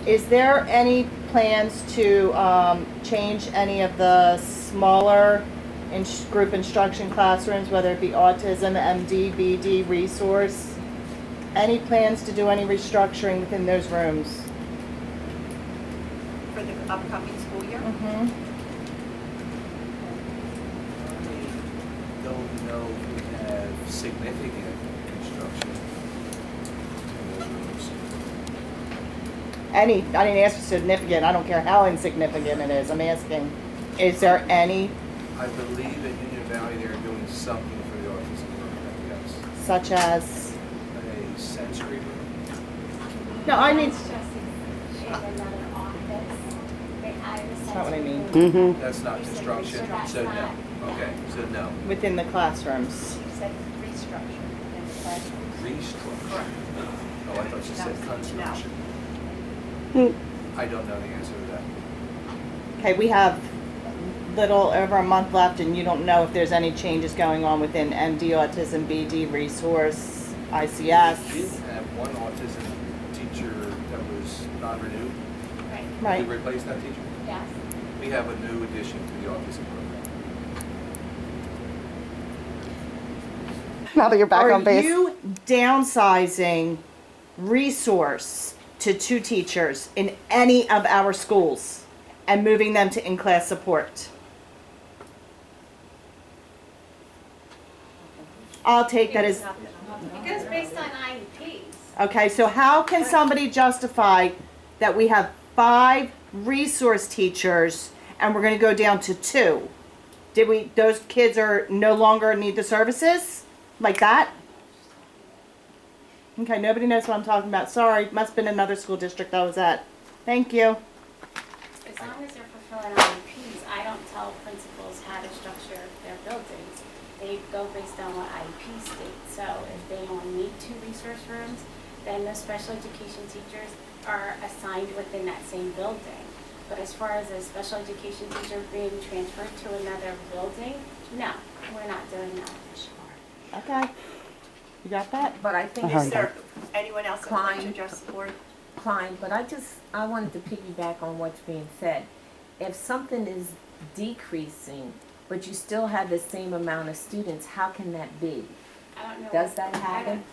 Is there any plans to change any of the smaller group instruction classrooms, whether it be autism, MD, BD, resource? Any plans to do any restructuring within those rooms? For the upcoming school year? Mm-hmm. I don't know if we have significant construction in those rooms. I didn't ask for significant. I don't care how insignificant it is. I'm asking, is there any, I believe at Union Valley they're doing something for the autism program, yes. such as? A sensory room. No, I mean, That's just in another office. They added a that's not what I sensory mean. room. Mm-hmm. That's not You said construction, so that's so no. not- Okay, so no. Within the classrooms. You said restructure in the classroom. Restructure. Oh, I thought you said No. construction. I don't know the answer to that. Okay, we have little over a month left, and you don't know if there's any changes going on within MD, autism, BD, resource, We did ICS. have one autism teacher that was non-renewed. Right. Right. Did we replace that teacher? Yes. We have a new addition to the autism program. Now that you're back on base. Are you downsizing resource to 2 teachers in any of our schools and moving them to in-class support? I'll take that as, It goes based on IEPs. okay, so how can somebody justify that we have 5 resource teachers and we're gonna go down to 2? Those kids are no longer need the services? Like that? Okay, nobody knows what I'm talking about. Sorry, must have been another school district I was at. Thank you. As long as they're fulfilling IEPs, I don't tell principals how to structure their buildings. They go based on what IEP states. So if they only need 2 resource rooms, then the special education teachers are assigned within that same building. But as far as a special education teacher being transferred to another building, no, we're not doing that. Okay. You got that? But I think, I is heard there anyone else that would like to Klein. address the board? Klein, but I wanted to piggyback on what's being said. If something is decreasing, but you still have the same amount of students, how can that be? I don't know. Does that happen?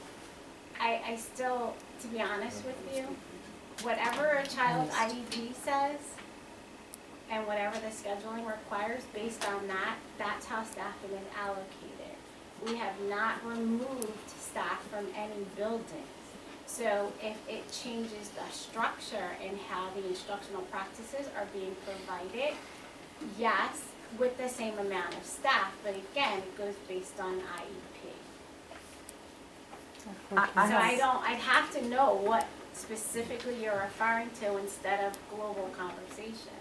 I still, to be honest with you, whatever a child's IEP says, and whatever the scheduling requires, based on that, that's how staffing is allocated. We have not removed staff from any buildings. So if it changes the structure and how the instructional practices are being provided, yes, with the same amount of staff, but again, it goes based on IEP. I'd have to know what specifically you're referring to instead of global conversation.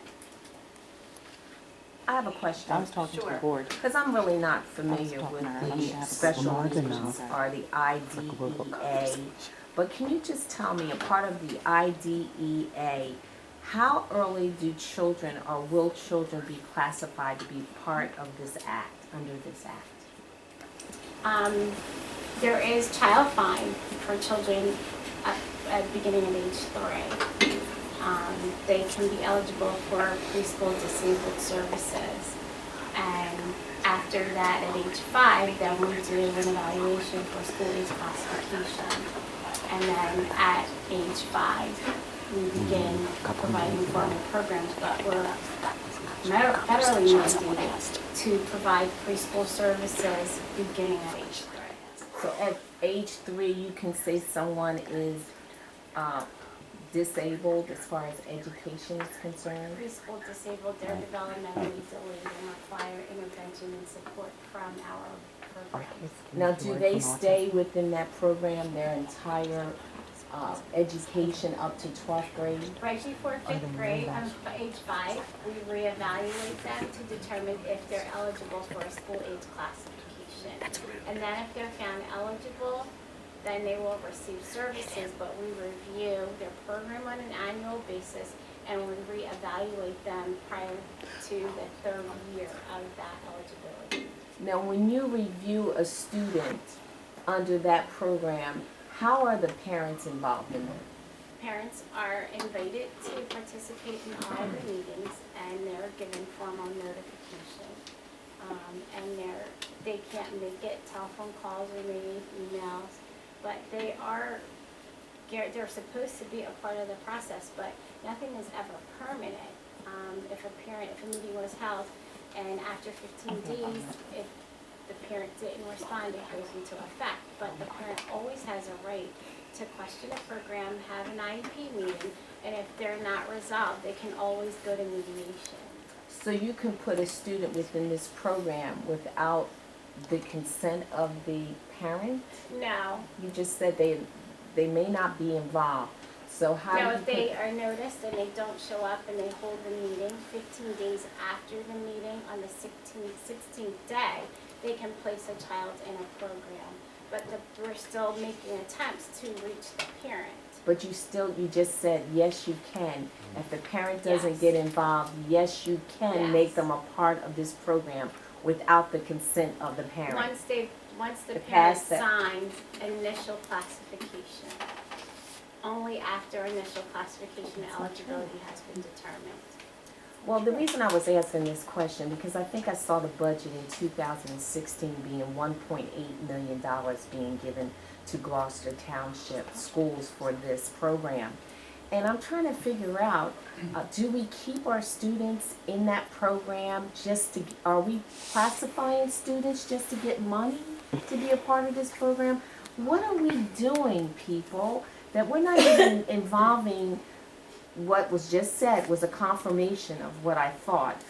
I have a question. I was talking to the Sure. board. Because I'm really not familiar with the special needs or the IDEA. But can you just tell me, a part of the IDEA, how early do children or will children be classified to be part of this act, under this act? There is child fine for children at the beginning of age 3. They can be eligible for preschool disabled services. And after that, at age 5, then we do an evaluation for school age classification. And then at age 5, we begin providing formal programs, but we're federally mandated to provide preschool services beginning at age 3. So at age 3, you can say someone is disabled as far as education is concerned? Preschool disabled, they're developmentally delayed and require intervention and support from our programs. Now, do they stay within that program their entire education up to 12th grade? Right before 5th grade, age 5, we reevaluate them to determine if they're eligible for a school age classification. And then if they're found eligible, then they will receive services, but we review their program on an annual basis and we reevaluate them prior to the 3rd year of that eligibility. Now, when you review a student under that program, how are the parents involved in that? Parents are invited to participate in all the meetings, and they're given formal notification. They can't make it, telephone calls are made, emails, but they're supposed to be a part of the process, but nothing is ever permanent. If a meeting was held, and after 15 days, if the parent didn't respond, it goes into effect. But the parent always has a right to question a program, have an IEP meeting, and if they're not resolved, they can always go to mediation. So you can put a student within this program without the consent of the parent? No. You just said they may not be involved. So how do No, you if they are noticed and they don't show up and they hold the meeting, 15 days after the meeting, on the 16th day, they can place a child in a program. But we're still making attempts to reach the parent. But you just said, yes, you can. If the parent doesn't Yes. get involved, yes, you can Yes. make them a part of this program without the consent of the parent. Once the To parent pass that. signs initial classification. Only after initial classification eligibility has been determined. Well, the reason I was asking this question, because I think I saw the budget in 2016 being $1.8 million being given to Gloucester Township schools for this program. And I'm trying to figure out, do we keep our students in that program are we classifying students just to get money to be a part of this program? What are we doing, people, that we're not even involving? What was just said was a confirmation of what I thought,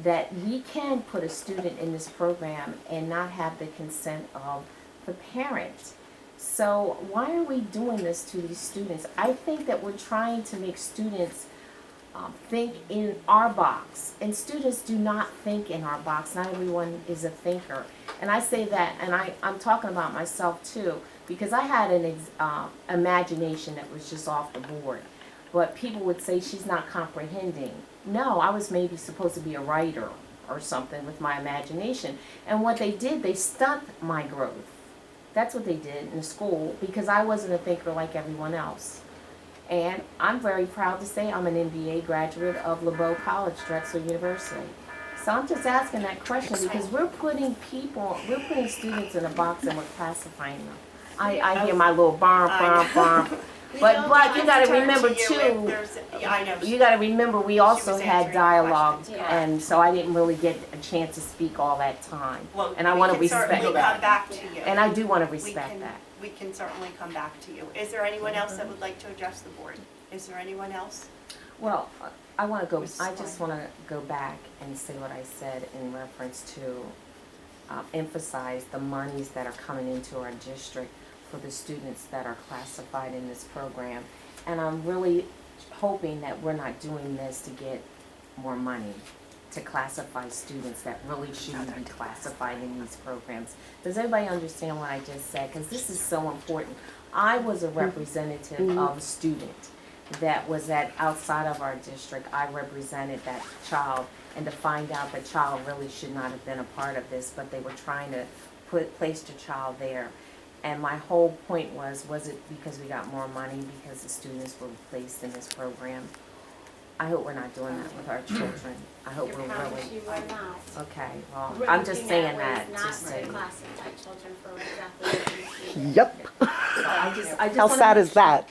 that we can put a student in this program and not have the consent of the parent. So why are we doing this to these students? I think that we're trying to make students think in our box, and students do not think in our box. Not everyone is a thinker. And I say that, and I'm talking about myself too, because I had an imagination that was just off the board. But people would say she's not comprehending. No, I was maybe supposed to be a writer or something with my imagination. And what they did, they stunted my growth. That's what they did in school, because I wasn't a thinker like everyone else. And I'm very proud to say I'm an MBA graduate of LeBeau College, Drexel University. So I'm just asking that question because we're putting students in a box and we're classifying them. I hear my little barn. But you got to remember too. I know. You got to remember we also was had answering dialogue, questions. Yeah. and so I didn't really get a chance to speak all that time. Well, And I want to we can respect certainly come that. back to you. And I do want to We respect can- that. We can certainly come back to you. Is there anyone else that would like to address the board? Is there anyone else? Well, I want to go. Mrs. I just Klein. want to go back and say what I said in reference to emphasize the monies that are coming into our district for the students that are classified in this program. And I'm really hoping that we're not doing this to get more money to classify students that really shouldn't be classified in these programs. Does everybody understand what I just said? Because this is so important. I was a representative of a student that was outside of our district. I represented that child, and to find out the child really should not have been a part of this, but they were trying to place the child there. And my whole point was it because we got more money because the students were placed in this program? I hope we're not doing that with our children. I hope Your we're promise really, you will not. okay, well, We're I'm just looking saying at that ways to not say. to classify children for exactly what you see. Yep. So I just How wanna sad make is that?